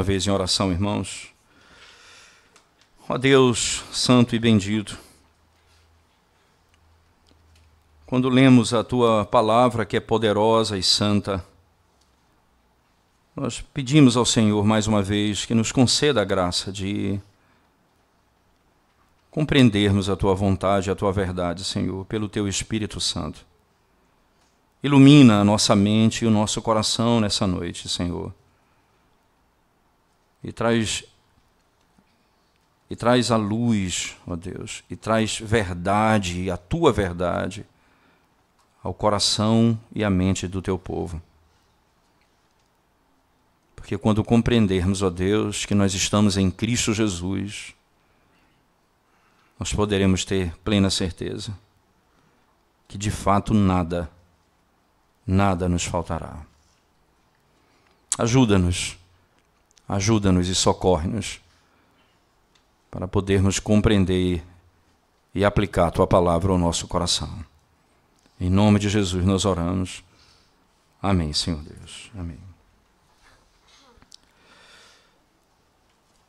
Uma vez em oração, irmãos. Ó Deus santo e bendito, quando lemos a Tua palavra que é poderosa e santa, nós pedimos ao Senhor mais uma vez que nos conceda a graça de compreendermos a Tua vontade, a Tua verdade, Senhor, pelo Teu Espírito Santo. Ilumina a nossa mente e o nosso coração nessa noite, Senhor. E traz a luz, ó Deus, e traz verdade, a Tua verdade, ao coração e à mente do Teu povo. Porque quando compreendermos, ó Deus, que nós estamos em Cristo Jesus, nós poderemos ter plena certeza que de fato nada nos faltará. Ajuda-nos e socorre-nos para podermos compreender e aplicar a Tua palavra ao nosso coração. Em nome de Jesus nós oramos. Amém, Senhor Deus. Amém.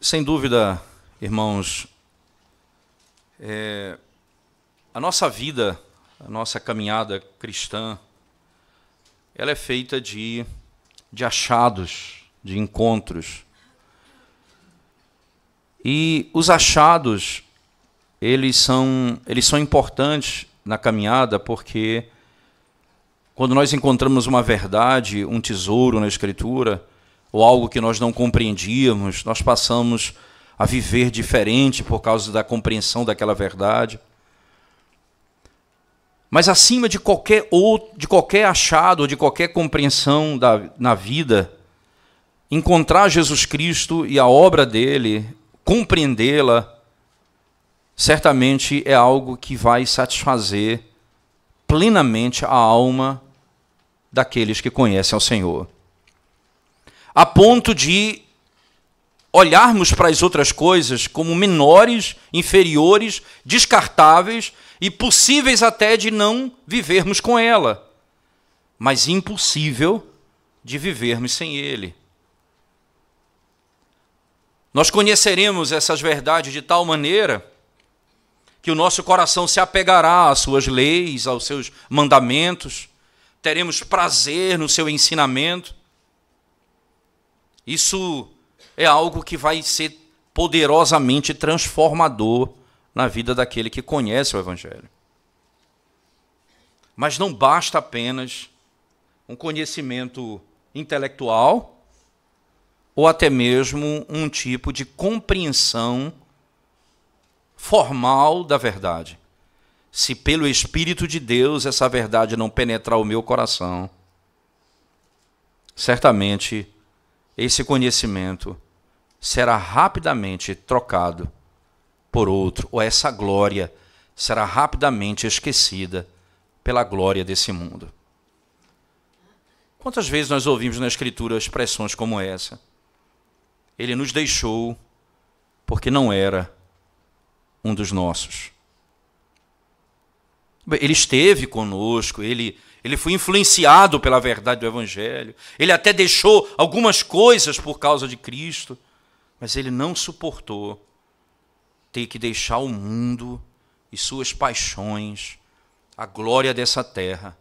Sem dúvida, irmãos, a nossa vida, a nossa caminhada cristã, ela é feita de achados, de encontros. E os achados, eles são importantes na caminhada, porque quando nós encontramos uma verdade, um tesouro na Escritura, ou algo que nós não compreendíamos, nós passamos a viver diferente por causa da compreensão daquela verdade. Mas acima de qualquer achado, ou de qualquer compreensão na vida, encontrar Jesus Cristo e a obra dele, compreendê-la, certamente é algo que vai satisfazer plenamente a alma daqueles que conhecem ao Senhor. A ponto de olharmos para as outras coisas como menores, inferiores, descartáveis e possíveis até de não vivermos com ela, mas impossível de vivermos sem ele. Nós conheceremos essas verdades de tal maneira que o nosso coração se apegará às suas leis, aos seus mandamentos, teremos prazer no seu ensinamento. Isso é algo que vai ser poderosamente transformador na vida daquele que conhece o Evangelho. Mas não basta apenas um conhecimento intelectual, ou até mesmo um tipo de compreensão formal da verdade. Se pelo Espírito de Deus essa verdade não penetrar o meu coração, certamente esse conhecimento será rapidamente trocado por outro, ou essa glória será rapidamente esquecida pela glória desse mundo. Quantas vezes nós ouvimos na Escritura expressões como essa? Ele nos deixou porque não era um dos nossos. Ele esteve conosco, ele foi influenciado pela verdade do Evangelho, ele até deixou algumas coisas por causa de Cristo, mas ele não suportou ter que deixar o mundo e suas paixões, a glória dessa terra.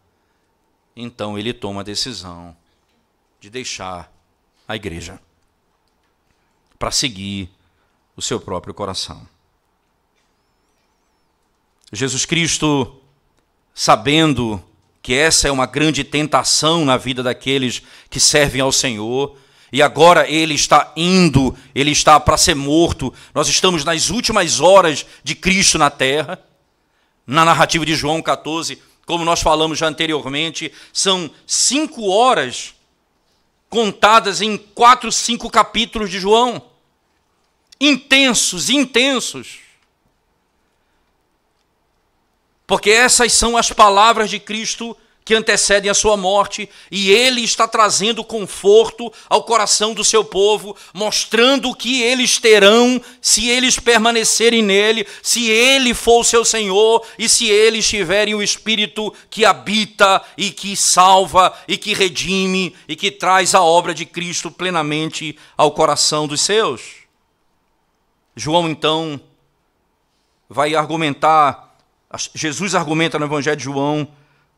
Então ele toma a decisão de deixar a igreja para seguir o seu próprio coração. Jesus Cristo, sabendo que essa é uma grande tentação na vida daqueles que servem ao Senhor, e agora ele está indo, ele está para ser morto, nós estamos nas últimas horas de Cristo na terra. Na narrativa de João 14, como nós falamos já anteriormente, são 5 horas contadas em 4, 5 capítulos de João. Intensos. Porque essas são as palavras de Cristo que antecedem a sua morte, e ele está trazendo conforto ao coração do seu povo, mostrando o que eles terão se eles permanecerem nele, se ele for o seu Senhor e se eles tiverem o Espírito que habita e que salva e que redime e que traz a obra de Cristo plenamente ao coração dos seus. João, então, vai argumentar, Jesus argumenta no Evangelho de João,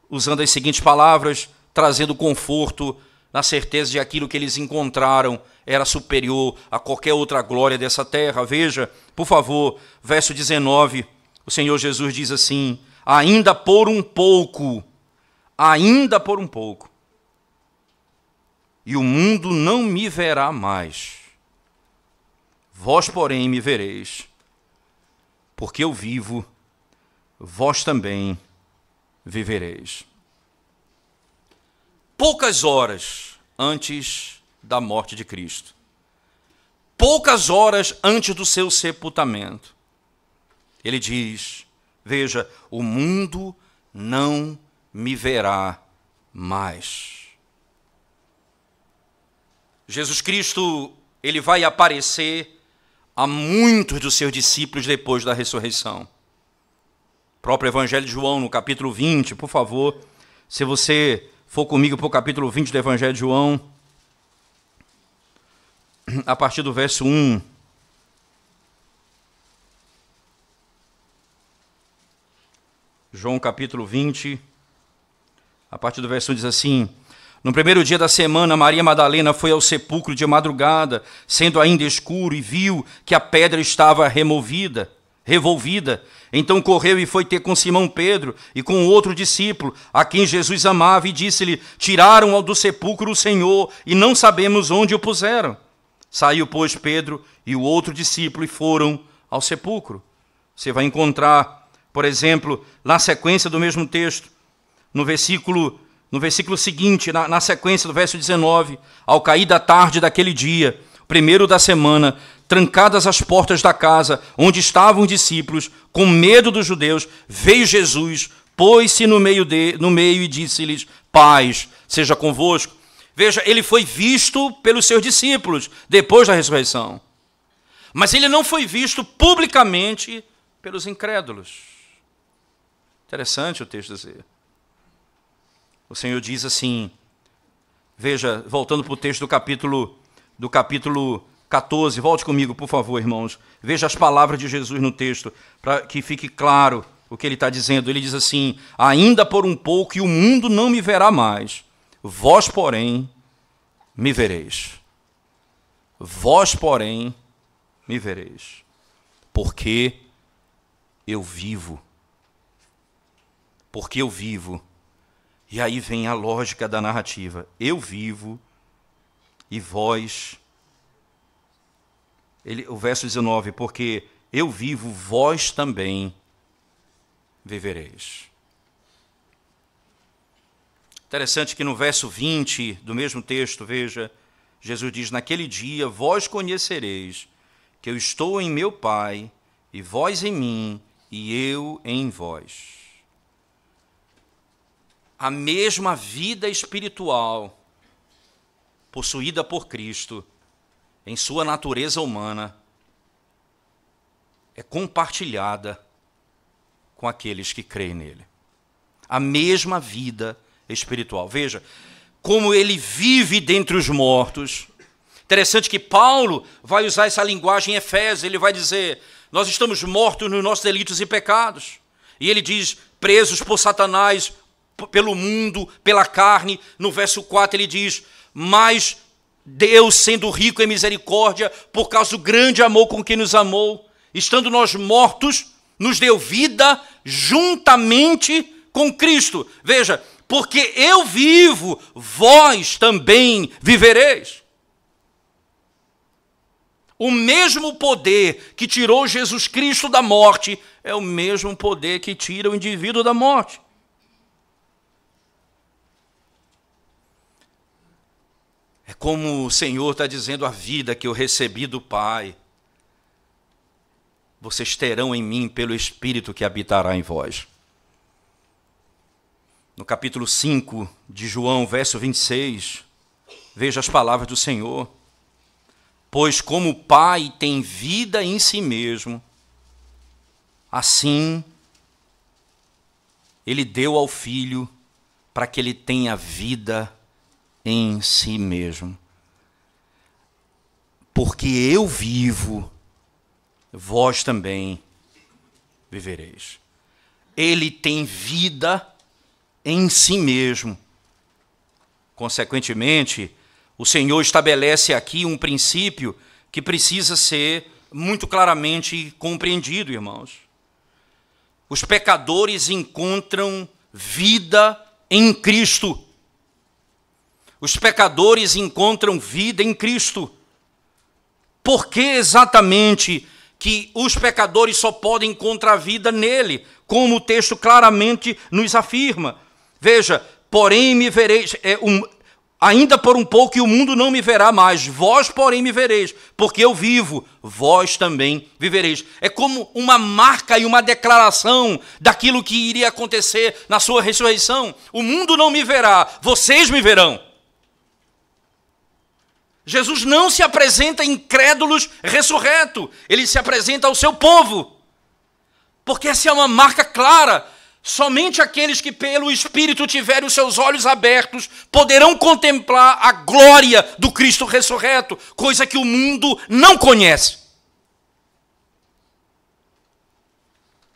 usando as seguintes palavras, trazendo conforto na certeza de que aquilo que eles encontraram era superior a qualquer outra glória dessa terra. Veja, por favor, verso 19, o Senhor Jesus diz assim: ainda por um pouco, e o mundo não me verá mais. Vós, porém, me vereis, porque eu vivo, vós também vivereis. Poucas horas antes da morte de Cristo, poucas horas antes do seu sepultamento, ele diz, veja, o mundo não me verá mais. Jesus Cristo, ele vai aparecer a muitos dos seus discípulos depois da ressurreição. O próprio Evangelho de João, no capítulo 20, por favor, se você for comigo para o capítulo 20 do Evangelho de João, a partir do verso 1. João capítulo 20, a partir do verso 1 diz assim: no primeiro dia da semana, Maria Madalena foi ao sepulcro de madrugada, sendo ainda escuro, e viu que a pedra estava revolvida. Então correu e foi ter com Simão Pedro e com outro discípulo, a quem Jesus amava, e disse-lhe: tiraram do sepulcro o Senhor, e não sabemos onde o puseram. Saiu, pois, Pedro e o outro discípulo e foram ao sepulcro. Você vai encontrar, por exemplo, na sequência do mesmo texto, no versículo seguinte, na sequência do verso 19, ao cair da tarde daquele dia, primeiro da semana, trancadas as portas da casa onde estavam os discípulos, com medo dos judeus, veio Jesus, pôs-se no meio e disse-lhes: paz seja convosco. Veja, ele foi visto pelos seus discípulos depois da ressurreição, mas ele não foi visto publicamente pelos incrédulos. Interessante o texto dizer. O Senhor diz assim, veja, voltando para o texto do capítulo 14, volte comigo, por favor, irmãos. Veja as palavras de Jesus no texto, para que fique claro o que ele está dizendo. Ele diz assim: ainda por um pouco e o mundo não me verá mais, vós, porém, me vereis. Vós, porém, me vereis, porque eu vivo. Porque eu vivo. E aí vem a lógica da narrativa. Eu vivo e vós... o verso 19, porque eu vivo, vós também vivereis. Interessante que no verso 20 do mesmo texto, veja, Jesus diz: naquele dia vós conhecereis que eu estou em meu Pai, e vós em mim, e eu em vós. A mesma vida espiritual possuída por Cristo em sua natureza humana é compartilhada com aqueles que creem nele. A mesma vida espiritual. Veja, como ele vive dentre os mortos. Interessante que Paulo vai usar essa linguagem em Efésios. Ele vai dizer: nós estamos mortos nos nossos delitos e pecados. E ele diz: presos por Satanás, pelo mundo, pela carne. No verso 4 ele diz: mas Deus, sendo rico em misericórdia, por causa do grande amor com que nos amou, estando nós mortos, nos deu vida juntamente com Cristo. Veja, porque eu vivo, vós também vivereis. O mesmo poder que tirou Jesus Cristo da morte é o mesmo poder que tira o indivíduo da morte. É como o Senhor está dizendo: a vida que eu recebi do Pai, vocês terão em mim pelo Espírito que habitará em vós. no capítulo 5 de João, verso 26, veja as palavras do Senhor. Pois como o Pai tem vida em si mesmo, assim Ele deu ao Filho para que Ele tenha vida em si mesmo. Porque eu vivo, vós também vivereis. Ele tem vida em si mesmo. Consequentemente, o Senhor estabelece aqui um princípio que precisa ser muito claramente compreendido, irmãos. Os pecadores encontram vida em Cristo. Os pecadores encontram vida em Cristo. Por que exatamente que os pecadores só podem encontrar vida nele? Como o texto claramente nos afirma. Veja, porém me vereis, ainda por um pouco e o mundo não me verá mais, vós porém me vereis, porque eu vivo, vós também vivereis. É como uma marca e uma declaração daquilo que iria acontecer na sua ressurreição. O mundo não me verá, vocês me verão. Jesus não se apresenta a incrédulos ressurreto, ele se apresenta ao seu povo, porque essa é uma marca clara. Somente aqueles que pelo Espírito tiverem os seus olhos abertos poderão contemplar a glória do Cristo ressurreto, coisa que o mundo não conhece.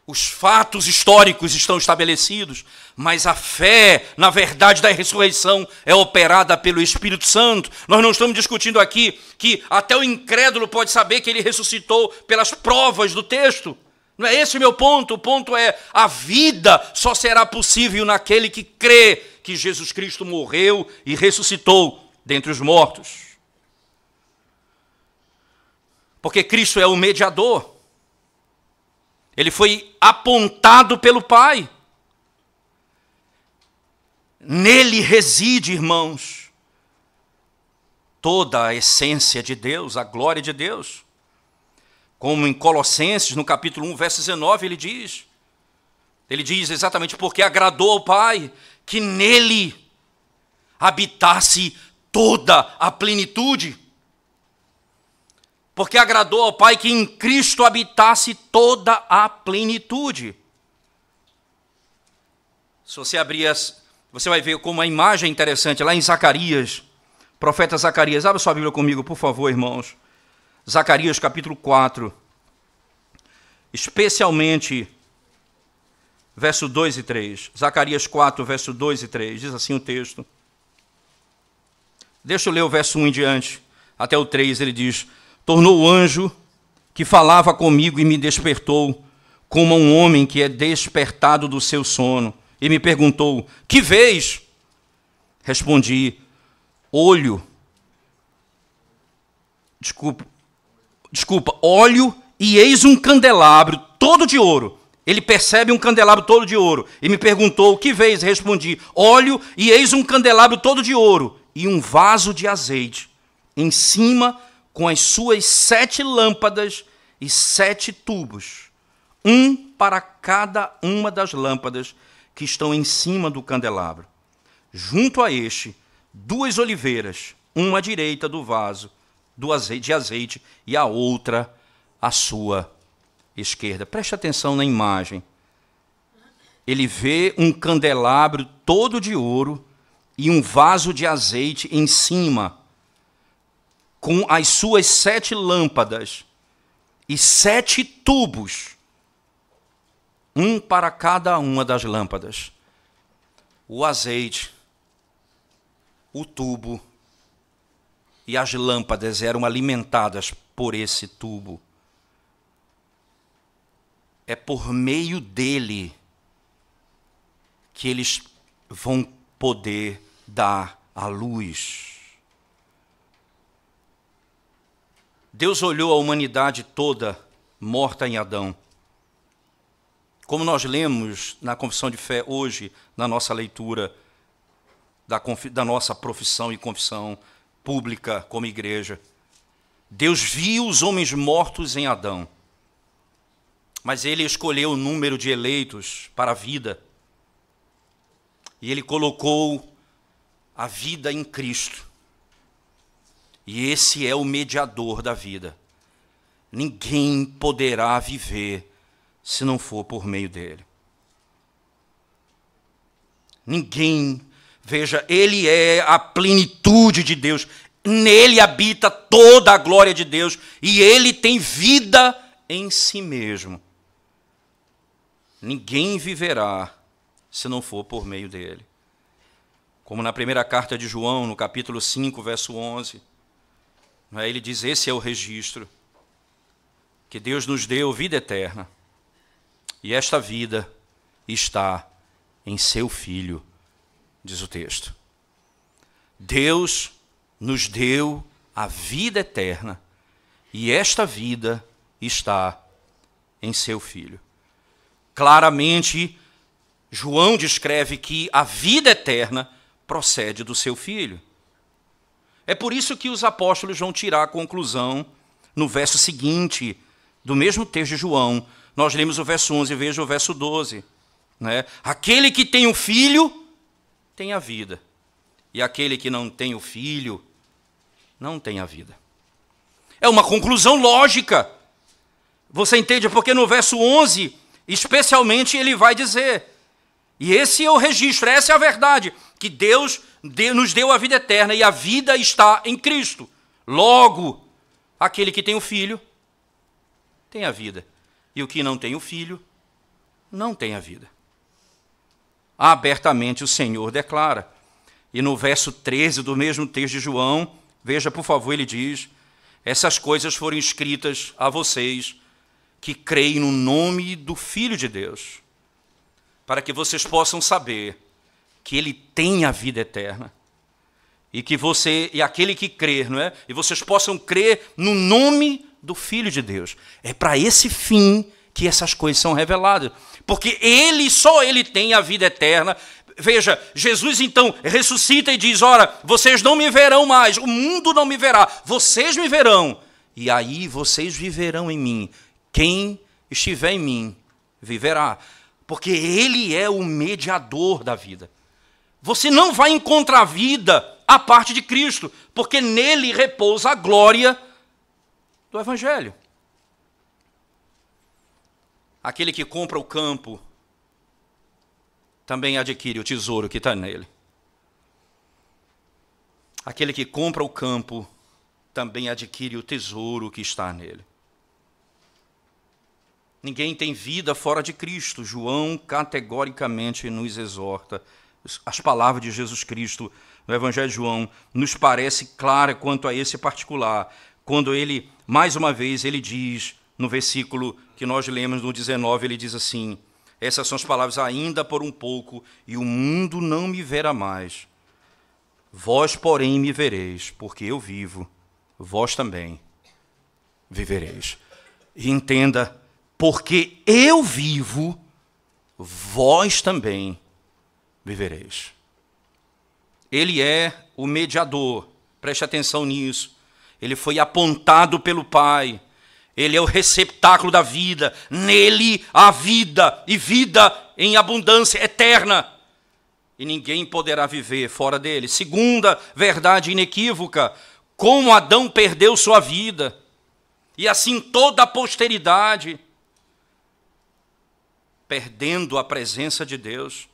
Os fatos históricos estão estabelecidos, mas a fé na verdade da ressurreição é operada pelo Espírito Santo. Nós não estamos discutindo aqui que até o incrédulo pode saber que ele ressuscitou pelas provas do texto. Não é esse o meu ponto. O ponto é: a vida só será possível naquele que crê que Jesus Cristo morreu e ressuscitou dentre os mortos. Porque Cristo é o mediador. Ele foi apontado pelo Pai. Nele reside, irmãos, toda a essência de Deus, a glória de Deus. Como em Colossenses, no capítulo 1, verso 19, ele diz exatamente: porque agradou ao Pai que nele habitasse toda a plenitude. Porque agradou ao Pai que em Cristo habitasse toda a plenitude. Se você abrir, você vai ver como a imagem é interessante, lá em Zacarias, profeta Zacarias. Abra sua Bíblia comigo, por favor, irmãos. Zacarias capítulo 4, especialmente verso 2 e 3. Zacarias 4, verso 2 e 3, diz assim o texto. Deixa eu ler o verso 1 em diante, até o 3, ele diz: tornou o anjo que falava comigo e me despertou, como um homem que é despertado do seu sono, e me perguntou: que vês? Respondi: olho, olho, e eis um candelabro todo de ouro. Ele percebe um candelabro todo de ouro e me perguntou: o que vês? Respondi: olho, e eis um candelabro todo de ouro e um vaso de azeite em cima, com as suas 7 lâmpadas e 7 tubos, um para cada uma das lâmpadas que estão em cima do candelabro. Junto a este, 2 oliveiras, uma à direita do vaso de azeite e a outra à sua esquerda. Preste atenção na imagem. Ele vê um candelabro todo de ouro e um vaso de azeite em cima, com as suas 7 lâmpadas e 7 tubos, um para cada uma das lâmpadas. O azeite, o tubo e as lâmpadas eram alimentadas por esse tubo. É por meio dele que eles vão poder dar a luz. Deus olhou a humanidade toda morta em Adão. Como nós lemos na confissão de fé hoje, na nossa leitura da nossa profissão e confissão pública como igreja, Deus viu os homens mortos em Adão, mas ele escolheu o número de eleitos para a vida. e ele colocou a vida em Cristo. E esse é o mediador da vida. Ninguém poderá viver se não for por meio dele. Ninguém, veja, ele é a plenitude de Deus. Nele habita toda a glória de Deus e ele tem vida em si mesmo. Ninguém viverá se não for por meio dele. Como na primeira carta de João, no capítulo 5, verso 11, ele diz, esse é o registro, que Deus nos deu vida eterna, e esta vida está em seu Filho, diz o texto. Deus nos deu a vida eterna, e esta vida está em seu Filho. Claramente, João descreve que a vida eterna procede do seu Filho. É por isso que os apóstolos vão tirar a conclusão no verso seguinte, do mesmo texto de João. Nós lemos o verso 11, veja o verso 12. Né? Aquele que tem o Filho tem a vida, e aquele que não tem o Filho não tem a vida. É uma conclusão lógica. Você entende? Porque no verso 11, especialmente, ele vai dizer, e esse é o registro, essa é a verdade, que Deus nos deu a vida eterna e a vida está em Cristo. Logo, aquele que tem o Filho tem a vida, e o que não tem o Filho não tem a vida. Abertamente o Senhor declara. E no verso 13 do mesmo texto de João, veja por favor, ele diz, essas coisas foram escritas a vocês que creem no nome do Filho de Deus, para que vocês possam saber que ele tem a vida eterna, e que você, e aquele que crer, não é? E vocês possam crer no nome do Filho de Deus. É para esse fim que essas coisas são reveladas, porque só ele tem a vida eterna. Veja, Jesus então ressuscita e diz, ora, vocês não me verão mais, o mundo não me verá, vocês me verão, e aí vocês viverão em mim. Quem estiver em mim, viverá, porque ele é o mediador da vida. Você não vai encontrar vida à parte de Cristo, porque nele repousa a glória do Evangelho. Aquele que compra o campo também adquire o tesouro que está nele. Aquele que compra o campo também adquire o tesouro que está nele. Ninguém tem vida fora de Cristo. João categoricamente nos exorta. As palavras de Jesus Cristo no Evangelho de João nos parece clara quanto a esse particular, quando ele, mais uma vez, ele diz, no versículo que nós lemos no 19, ele diz assim, essas são as palavras, ainda por um pouco, e o mundo não me verá mais. Vós, porém, me vereis, porque eu vivo, vós também vivereis. E entenda, porque eu vivo, vós também vivereis. Ele é o mediador, preste atenção nisso. Ele foi apontado pelo Pai. Ele é o receptáculo da vida. Nele há vida, e vida em abundância eterna. E ninguém poderá viver fora dele. Segunda verdade inequívoca, como Adão perdeu sua vida, e assim toda a posteridade, perdendo a presença de Deus,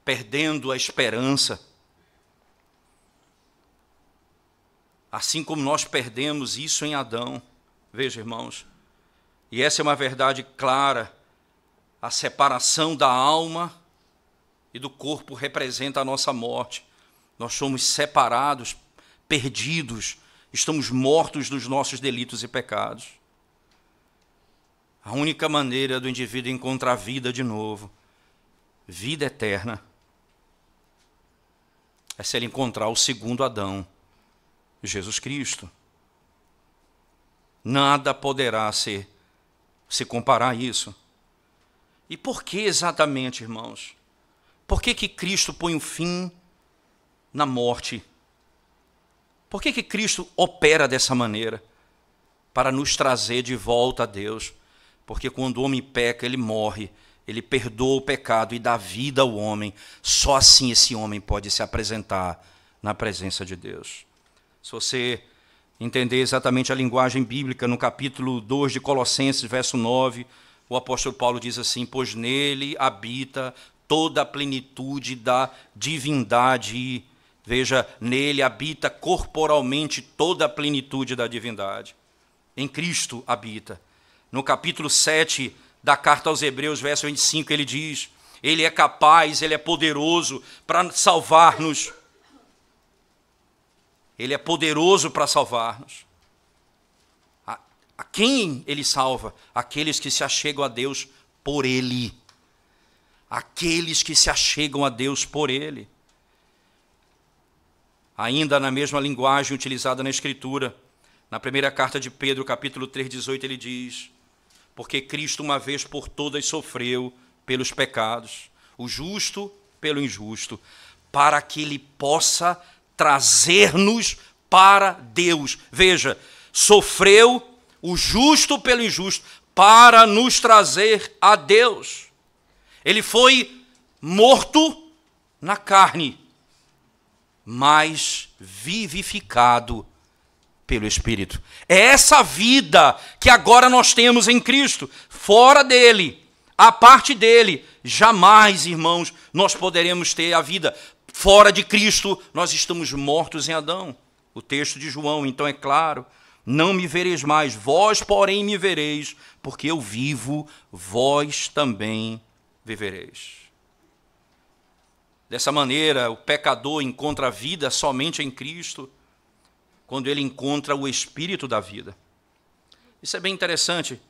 perdendo a esperança, assim como nós perdemos isso em Adão. Veja, irmãos, e essa é uma verdade clara, a separação da alma e do corpo representa a nossa morte. Nós somos separados, perdidos, estamos mortos dos nossos delitos e pecados. A única maneira do indivíduo encontrar vida de novo, vida eterna, é se ele encontrar o segundo Adão, Jesus Cristo. Nada poderá se comparar a isso. E por que exatamente, irmãos? Por que Cristo põe um fim na morte? Por que Cristo opera dessa maneira? Para nos trazer de volta a Deus. Porque quando o homem peca, ele morre. Ele perdoa o pecado e dá vida ao homem. Só assim esse homem pode se apresentar na presença de Deus. Se você entender exatamente a linguagem bíblica, no capítulo 2 de Colossenses, verso 9, o apóstolo Paulo diz assim: pois nele habita toda a plenitude da divindade. Veja, nele habita corporalmente toda a plenitude da divindade. Em Cristo habita. No capítulo 7 da carta aos Hebreus, verso 25, ele diz: ele é capaz, ele é poderoso para salvar-nos. Ele é poderoso para salvar-nos. A quem ele salva? Aqueles que se achegam a Deus por ele. Aqueles que se achegam a Deus por ele. Ainda na mesma linguagem utilizada na Escritura, na primeira carta de Pedro, capítulo 3, 18, ele diz: porque Cristo uma vez por todas sofreu pelos pecados, o justo pelo injusto, para que ele possa trazer-nos para Deus. Veja, sofreu o justo pelo injusto para nos trazer a Deus. Ele foi morto na carne, mas vivificado pelo Espírito. É essa vida que agora nós temos em Cristo. Fora dele, a parte dele, jamais, irmãos, nós poderemos ter a vida. Fora de Cristo, nós estamos mortos em Adão. O texto de João, então, é claro: não me vereis mais, vós, porém, me vereis, porque eu vivo, vós também vivereis. Dessa maneira, o pecador encontra a vida somente em Cristo, quando ele encontra o Espírito da vida. Isso é bem interessante.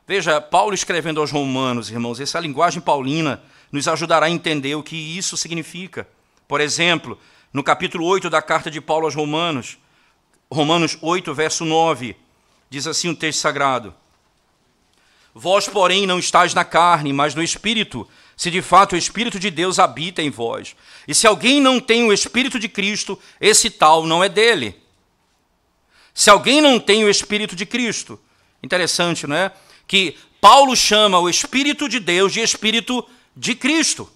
Veja, Paulo escrevendo aos Romanos, irmãos, essa linguagem paulina nos ajudará a entender o que isso significa. Por exemplo, no capítulo 8 da carta de Paulo aos Romanos, Romanos 8, verso 9, diz assim o texto sagrado: vós, porém, não estáis na carne, mas no Espírito, se de fato o Espírito de Deus habita em vós. E se alguém não tem o Espírito de Cristo, esse tal não é dele. Se alguém não tem o Espírito de Cristo, interessante, não é? Que Paulo chama o Espírito de Deus de Espírito de Cristo.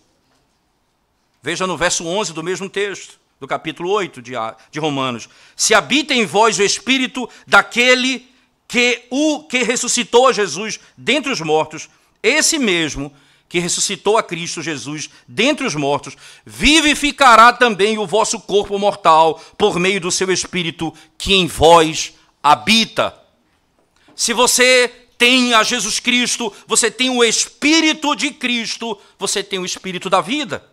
Veja no verso 11 do mesmo texto, do capítulo 8 de Romanos: se habita em vós o Espírito daquele que ressuscitou Jesus dentre os mortos, esse mesmo que ressuscitou a Cristo Jesus dentre os mortos, vivificará também o vosso corpo mortal por meio do seu Espírito que em vós habita. Se você tem a Jesus Cristo, você tem o Espírito de Cristo, você tem o Espírito da vida.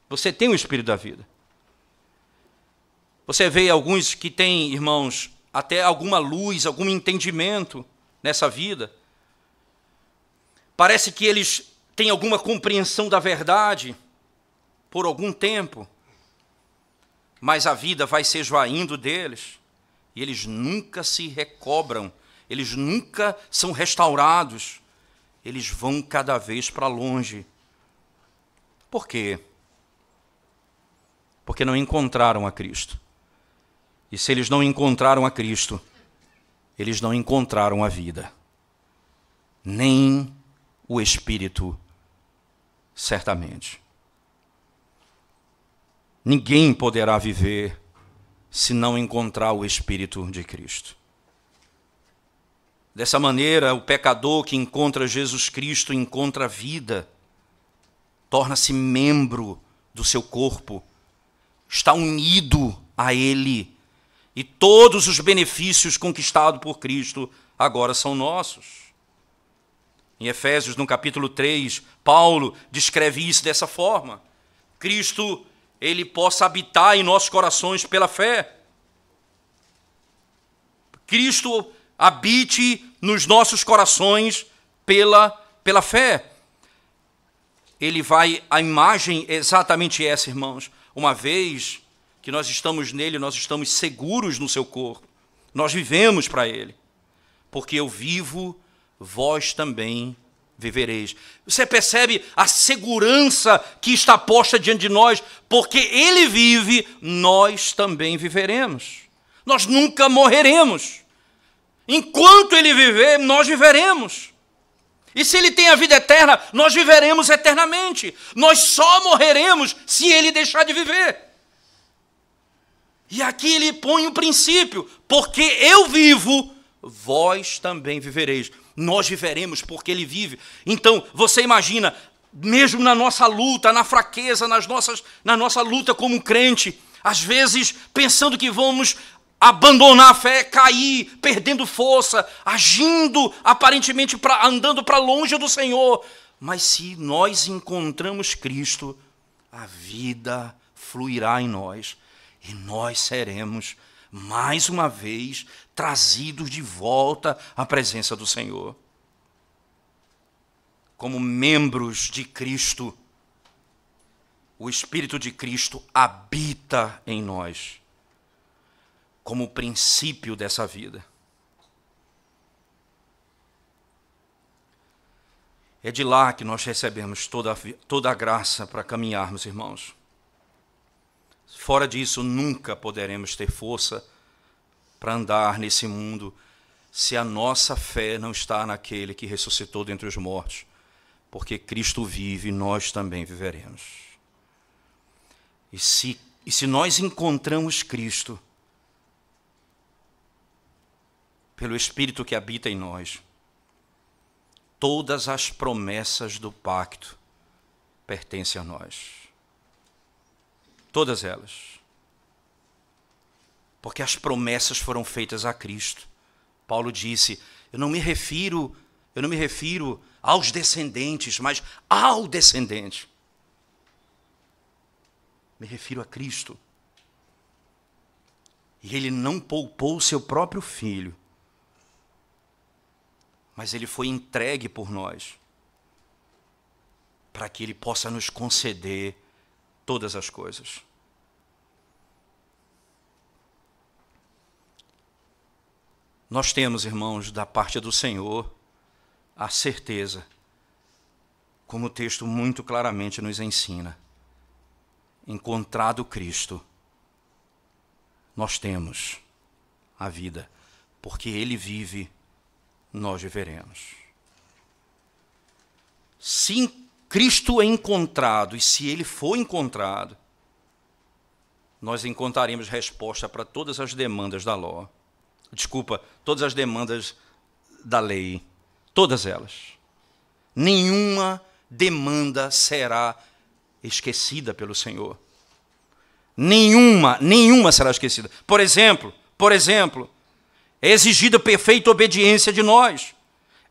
Você tem o Espírito da vida. Você vê alguns que têm, irmãos, até alguma luz, algum entendimento nessa vida. Parece que eles têm alguma compreensão da verdade por algum tempo, mas a vida vai se esvaindo deles e eles nunca se recobram, eles nunca são restaurados, eles vão cada vez para longe. Por quê? Porque não encontraram a Cristo. E se eles não encontraram a Cristo, eles não encontraram a vida, nem o Espírito, certamente. Ninguém poderá viver se não encontrar o Espírito de Cristo. Dessa maneira, o pecador que encontra Jesus Cristo encontra a vida, torna-se membro do seu corpo, está unido a Ele, e todos os benefícios conquistados por Cristo agora são nossos. Em Efésios, no capítulo 3, Paulo descreve isso dessa forma: Cristo, ele possa habitar em nossos corações pela fé. Cristo habite nos nossos corações pela fé. Ele vai, a imagem é exatamente essa, irmãos. Uma vez que nós estamos nele, nós estamos seguros no seu corpo. Nós vivemos para ele. Porque eu vivo, vós também vivereis. Você percebe a segurança que está posta diante de nós? Porque ele vive, nós também viveremos. Nós nunca morreremos. Enquanto ele viver, nós viveremos. E se ele tem a vida eterna, nós viveremos eternamente. Nós só morreremos se ele deixar de viver. E aqui ele põe o princípio: porque eu vivo, vós também vivereis. Nós viveremos porque ele vive. Então, você imagina, mesmo na nossa luta, na fraqueza, na nossa luta como crente, às vezes pensando que vamos abandonar a fé, cair, perdendo força, agindo aparentemente, andando para longe do Senhor. Mas se nós encontramos Cristo, a vida fluirá em nós e nós seremos, mais uma vez, trazidos de volta à presença do Senhor. Como membros de Cristo, o Espírito de Cristo habita em nós, como princípio dessa vida. É de lá que nós recebemos toda a graça para caminharmos, irmãos. Fora disso, nunca poderemos ter força para andar nesse mundo se a nossa fé não está naquele que ressuscitou dentre os mortos. Porque Cristo vive, nós também viveremos. E se nós encontramos Cristo, pelo Espírito que habita em nós, todas as promessas do pacto pertencem a nós. Todas elas. Porque as promessas foram feitas a Cristo. Paulo disse: eu não me refiro aos descendentes, mas ao descendente. Me refiro a Cristo. E ele não poupou o seu próprio filho, mas ele foi entregue por nós, para que ele possa nos conceder todas as coisas. Nós temos, irmãos, da parte do Senhor, a certeza, como o texto muito claramente nos ensina: encontrado Cristo, nós temos a vida, porque ele vive, nós viveremos. Se Cristo é encontrado, e se ele for encontrado, nós encontraremos resposta para todas as demandas da lei. Todas as demandas da lei. Todas elas. Nenhuma demanda será esquecida pelo Senhor. Nenhuma será esquecida. Por exemplo, é exigida perfeita obediência de nós.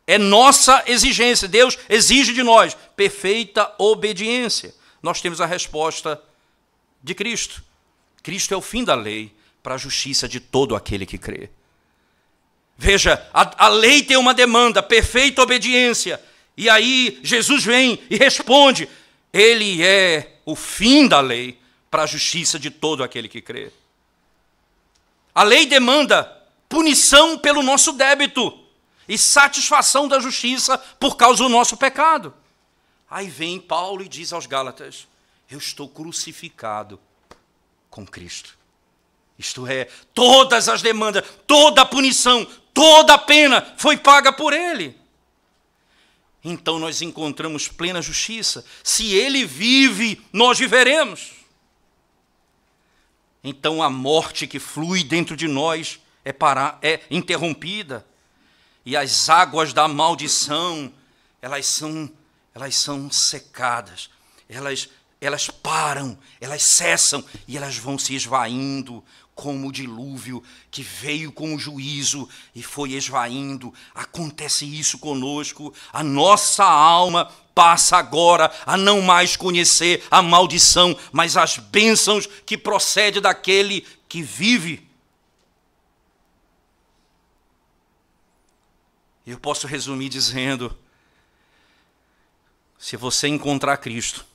É nossa exigência. Deus exige de nós perfeita obediência. Nós temos a resposta de Cristo. Cristo é o fim da lei para a justiça de todo aquele que crê. Veja, a lei tem uma demanda, perfeita obediência. E aí Jesus vem e responde: ele é o fim da lei para a justiça de todo aquele que crê. A lei demanda punição pelo nosso débito e satisfação da justiça por causa do nosso pecado. Aí vem Paulo e diz aos Gálatas: eu estou crucificado com Cristo. Isto é, todas as demandas, toda a punição, toda a pena foi paga por ele. Então nós encontramos plena justiça. Se ele vive, nós viveremos. Então a morte que flui dentro de nós é interrompida. E as águas da maldição, elas são secadas. Elas param, elas cessam e elas vão se esvaindo, como o dilúvio que veio com o juízo e foi esvaindo. Acontece isso conosco. A nossa alma passa agora a não mais conhecer a maldição, mas as bênçãos que procedem daquele que vive. Eu posso resumir dizendo: se você encontrar Cristo,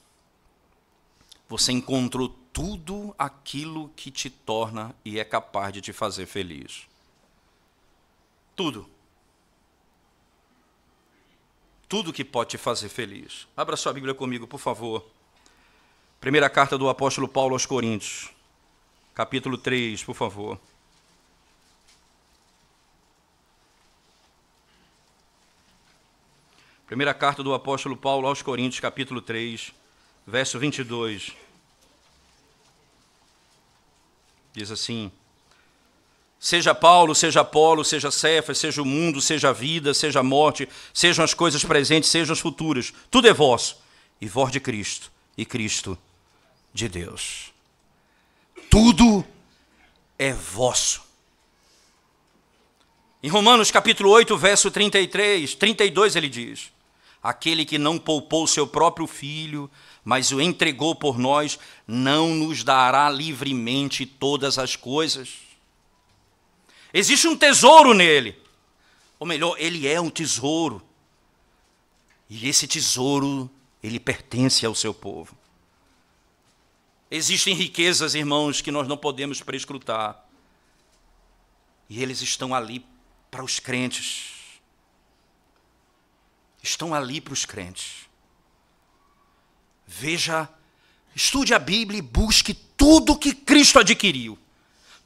você encontrou tudo aquilo que te torna e é capaz de te fazer feliz. Tudo. Tudo que pode te fazer feliz. Abra sua Bíblia comigo, por favor. Primeira carta do apóstolo Paulo aos Coríntios, capítulo 3, por favor. Primeira carta do apóstolo Paulo aos Coríntios, capítulo 3, verso 22. Diz assim: seja Paulo, seja Apolo, seja Cefas, seja o mundo, seja a vida, seja a morte, sejam as coisas presentes, sejam as futuras, tudo é vosso, e vós de Cristo, e Cristo de Deus. Tudo é vosso. Em Romanos capítulo 8, verso 32, ele diz: aquele que não poupou seu próprio filho, mas o entregou por nós, não nos dará livremente todas as coisas. Existe um tesouro nele. Ou melhor, ele é um tesouro. E esse tesouro, ele pertence ao seu povo. Existem riquezas, irmãos, que nós não podemos prescrutar. E eles estão ali para os crentes. Estão ali para os crentes. Veja, estude a Bíblia e busque tudo que Cristo adquiriu.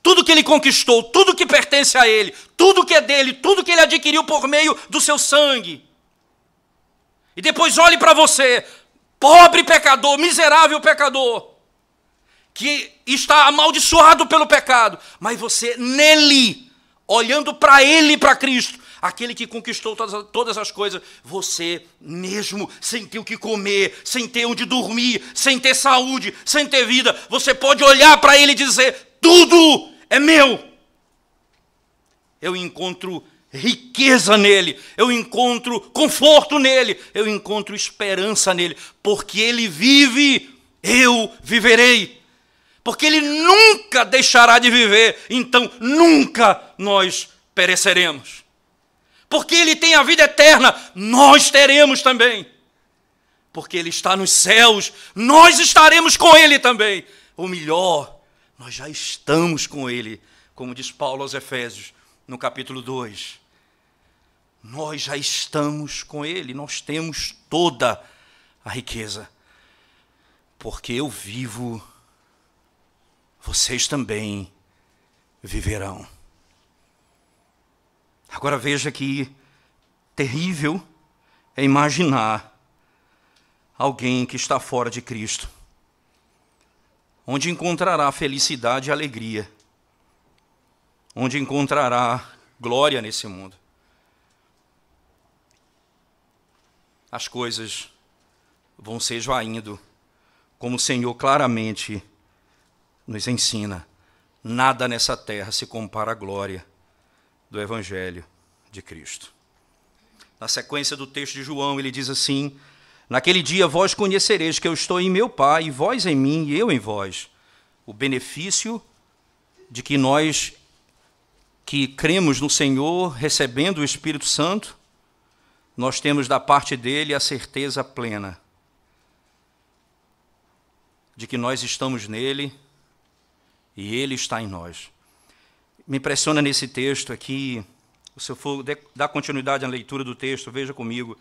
Tudo que ele conquistou, tudo que pertence a ele, tudo que é dele, tudo que ele adquiriu por meio do seu sangue. E depois olhe para você, pobre pecador, miserável pecador, que está amaldiçoado pelo pecado, mas você nele, olhando para ele, para Cristo, aquele que conquistou todas as coisas, você mesmo sem ter o que comer, sem ter onde dormir, sem ter saúde, sem ter vida, você pode olhar para ele e dizer: tudo é meu. Eu encontro riqueza nele, eu encontro conforto nele, eu encontro esperança nele, porque ele vive, eu viverei. Porque ele nunca deixará de viver, então nunca nós pereceremos. Porque ele tem a vida eterna, nós teremos também. Porque ele está nos céus, nós estaremos com ele também. Ou melhor, nós já estamos com ele, como diz Paulo aos Efésios, no capítulo 2. Nós já estamos com ele, nós temos toda a riqueza. Porque eu vivo, vocês também viverão. Agora veja que terrível é imaginar alguém que está fora de Cristo, onde encontrará felicidade e alegria, onde encontrará glória nesse mundo. As coisas vão se esvaindo, como o Senhor claramente nos ensina. Nada nessa terra se compara à glória do Evangelho de Cristo. Na sequência do texto de João, ele diz assim: naquele dia vós conhecereis que eu estou em meu Pai, e vós em mim, e eu em vós. O benefício de que nós que cremos no Senhor, recebendo o Espírito Santo, nós temos da parte dele a certeza plena de que nós estamos nele e ele está em nós. Me impressiona nesse texto aqui, se eu for dar continuidade à leitura do texto, veja comigo,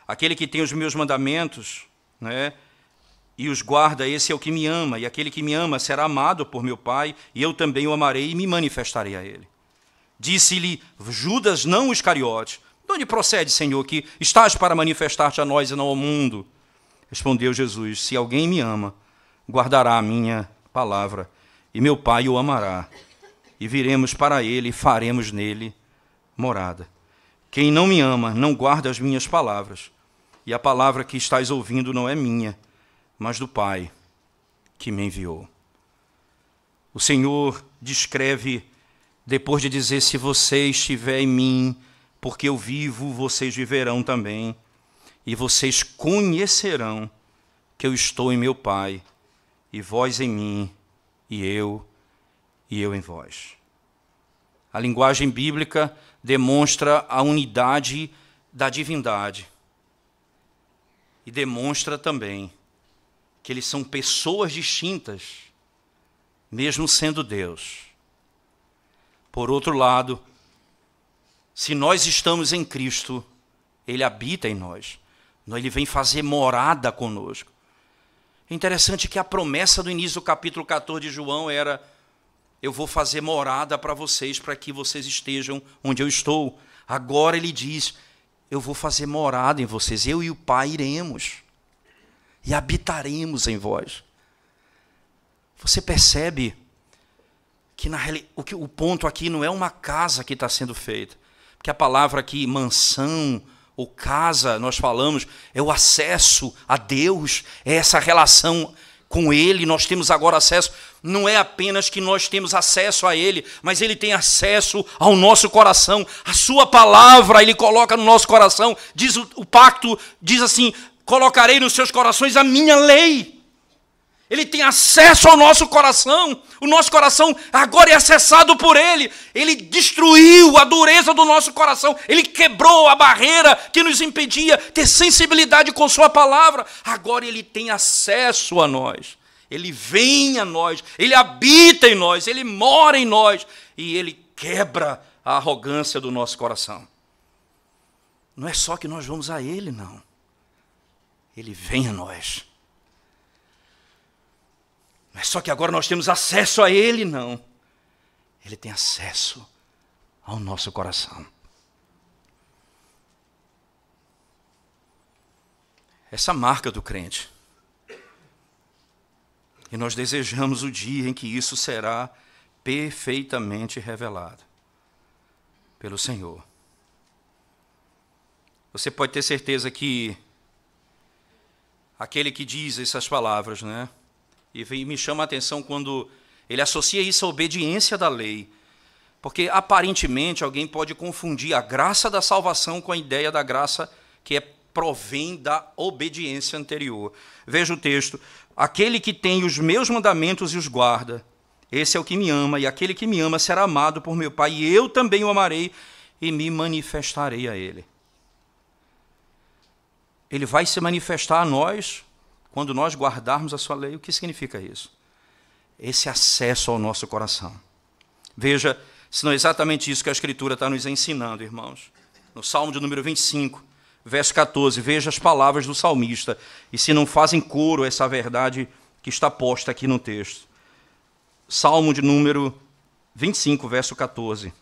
aquele que tem os meus mandamentos, né, e os guarda, esse é o que me ama, e aquele que me ama será amado por meu Pai, e eu também o amarei e me manifestarei a ele. Disse-lhe Judas, não o Iscariote: de onde procede, Senhor, que estás para manifestar-te a nós e não ao mundo? Respondeu Jesus: se alguém me ama, guardará a minha palavra, e meu Pai o amará, e viremos para ele e faremos nele morada. Quem não me ama não guarda as minhas palavras, e a palavra que estás ouvindo não é minha, mas do Pai que me enviou. O Senhor descreve, depois de dizer: se você estiver em mim, porque eu vivo, vocês viverão também, e vocês conhecerão que eu estou em meu Pai, e vós em mim, e eu em vós. A linguagem bíblica demonstra a unidade da divindade e demonstra também que eles são pessoas distintas, mesmo sendo Deus. Por outro lado, se nós estamos em Cristo, ele habita em nós, ele vem fazer morada conosco. É interessante que a promessa do início do capítulo 14 de João era: eu vou fazer morada para vocês, para que vocês estejam onde eu estou. Agora ele diz: eu vou fazer morada em vocês, eu e o Pai iremos e habitaremos em vós. Você percebe que o ponto aqui não é uma casa que está sendo feita, porque a palavra aqui, mansão ou casa, nós falamos, é o acesso a Deus, é essa relação com Ele, nós temos agora acesso, não é apenas que nós temos acesso a Ele, mas Ele tem acesso ao nosso coração, a sua palavra Ele coloca no nosso coração, diz o pacto, diz assim, colocarei nos seus corações a minha lei. Ele tem acesso ao nosso coração, o nosso coração agora é acessado por Ele, Ele destruiu a dureza do nosso coração, Ele quebrou a barreira que nos impedia ter sensibilidade com sua palavra, agora Ele tem acesso a nós, Ele vem a nós, Ele habita em nós, Ele mora em nós, e Ele quebra a arrogância do nosso coração. Não é só que nós vamos a Ele, não, Ele vem a nós. Não é só que agora nós temos acesso a Ele, não. Ele tem acesso ao nosso coração. Essa marca do crente. E nós desejamos o dia em que isso será perfeitamente revelado pelo Senhor. Você pode ter certeza que aquele que diz essas palavras, né? E me chama a atenção quando ele associa isso à obediência da lei. Porque, aparentemente, alguém pode confundir a graça da salvação com a ideia da graça que provém da obediência anterior. Veja o texto. Aquele que tem os meus mandamentos e os guarda, esse é o que me ama, e aquele que me ama será amado por meu Pai, e eu também o amarei e me manifestarei a ele. Ele vai se manifestar a nós quando nós guardarmos a sua lei. O que significa isso? Esse acesso ao nosso coração. Veja, se não é exatamente isso que a Escritura está nos ensinando, irmãos. No Salmo de número 25, verso 14, veja as palavras do salmista, e se não fazem coro essa verdade que está posta aqui no texto. Salmo de número 25, verso 14.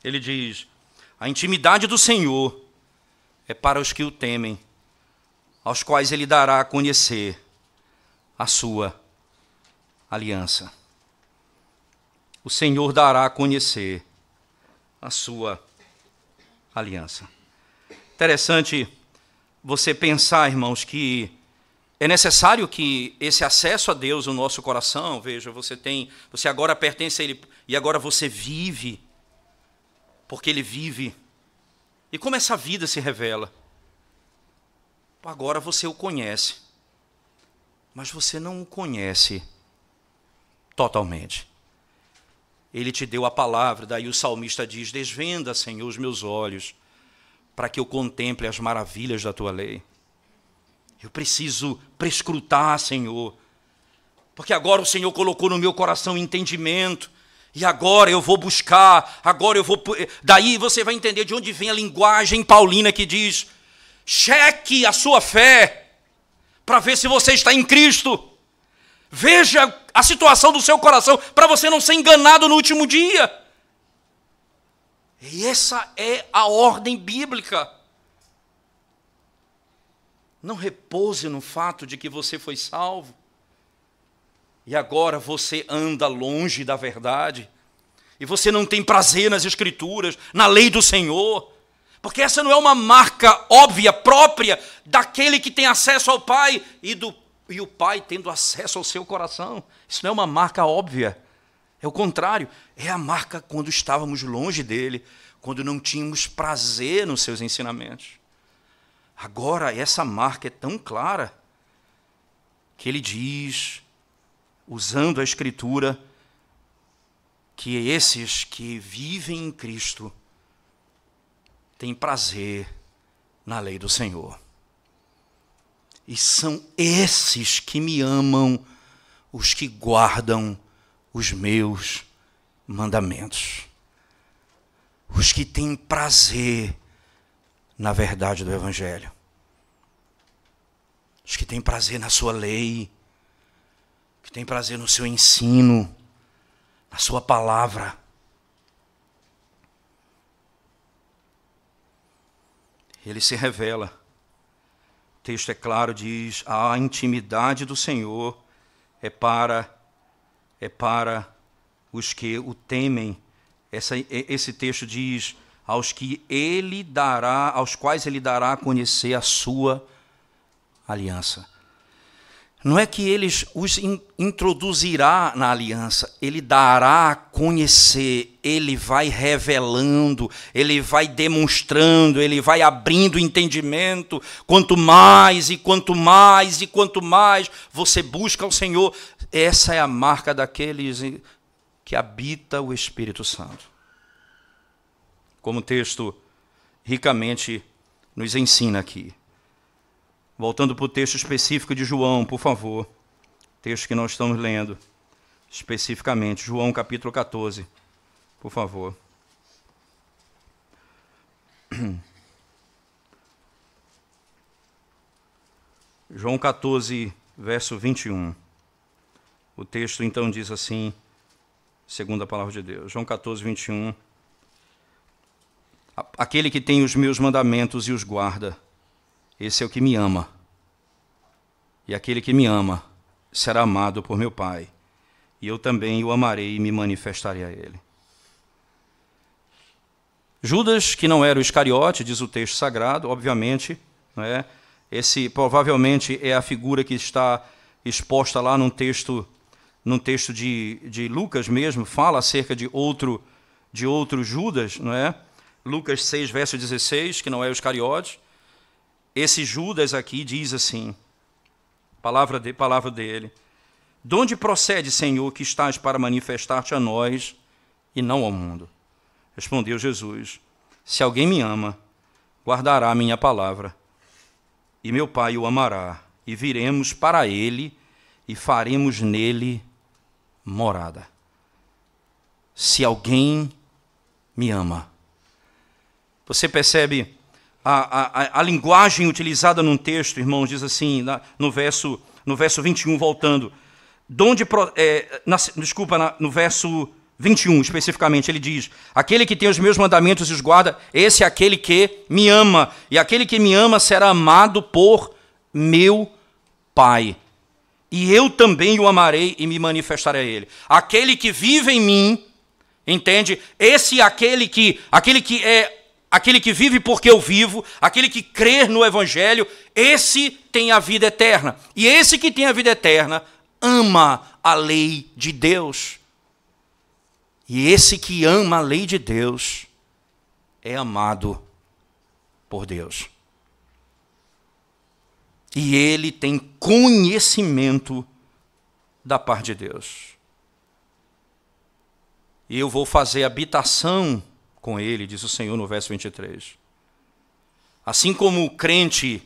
Ele diz, a intimidade do Senhor é para os que o temem, aos quais Ele dará a conhecer a sua aliança. O Senhor dará a conhecer a sua aliança. Interessante você pensar, irmãos, que é necessário que esse acesso a Deus no nosso coração, veja, você agora pertence a Ele, e agora você vive, porque Ele vive. E como essa vida se revela? Agora você o conhece, mas você não o conhece totalmente. Ele te deu a palavra, daí o salmista diz, desvenda, Senhor, os meus olhos, para que eu contemple as maravilhas da Tua lei. Eu preciso prescrutar, Senhor, porque agora o Senhor colocou no meu coração entendimento, e agora eu vou buscar, daí você vai entender de onde vem a linguagem paulina que diz, cheque a sua fé, para ver se você está em Cristo. Veja a situação do seu coração, para você não ser enganado no último dia. E essa é a ordem bíblica. Não repouse no fato de que você foi salvo. E agora você anda longe da verdade, e você não tem prazer nas Escrituras, na lei do Senhor, porque essa não é uma marca óbvia, própria, daquele que tem acesso ao Pai, e o Pai tendo acesso ao seu coração. Isso não é uma marca óbvia, é o contrário, é a marca quando estávamos longe dele, quando não tínhamos prazer nos seus ensinamentos. Agora essa marca é tão clara, que ele diz, usando a Escritura, que esses que vivem em Cristo têm prazer na lei do Senhor. E são esses que me amam, os que guardam os meus mandamentos. Os que têm prazer na verdade do Evangelho. Os que têm prazer na sua lei, que tem prazer no seu ensino, na sua palavra. Ele se revela. O texto é claro, diz: a intimidade do Senhor é para os que o temem. Esse texto diz: aos quais ele dará a conhecer a sua aliança. Não é que ele os introduzirá na aliança, ele dará a conhecer, ele vai revelando, ele vai demonstrando, ele vai abrindo o entendimento. Quanto mais e quanto mais e quanto mais você busca o Senhor, essa é a marca daqueles que habita o Espírito Santo. Como o texto ricamente nos ensina aqui. Voltando para o texto específico de João, por favor. Texto que nós estamos lendo especificamente. João capítulo 14, por favor. João 14, verso 21. O texto então diz assim, segundo a palavra de Deus. João 14, 21. Aquele que tem os meus mandamentos e os guarda, esse é o que me ama. E aquele que me ama será amado por meu Pai. E eu também o amarei e me manifestarei a ele. Judas, que não era o Iscariote, diz o texto sagrado, obviamente, não é? Esse provavelmente é a figura que está exposta lá num texto de Lucas mesmo, fala acerca de outro Judas, não é? Lucas 6, verso 16, que não é o Iscariote. Esse Judas aqui diz assim, palavra dele: de onde procede, Senhor, que estás para manifestar-te a nós e não ao mundo? Respondeu Jesus: se alguém me ama, guardará a minha palavra, e meu Pai o amará, e viremos para ele e faremos nele morada. Se alguém me ama. Você percebe a linguagem utilizada num texto, irmãos, diz assim, no verso 21, voltando. No verso 21, especificamente, ele diz: aquele que tem os meus mandamentos e os guarda, esse é aquele que me ama. E aquele que me ama será amado por meu Pai. E eu também o amarei e me manifestarei a ele. Aquele que vive em mim, entende? Esse é aquele que vive porque eu vivo, aquele que crê no Evangelho, esse tem a vida eterna. E esse que tem a vida eterna ama a lei de Deus. E esse que ama a lei de Deus é amado por Deus. E ele tem conhecimento da parte de Deus. E eu vou fazer habitação com ele, diz o Senhor no verso 23. Assim como o crente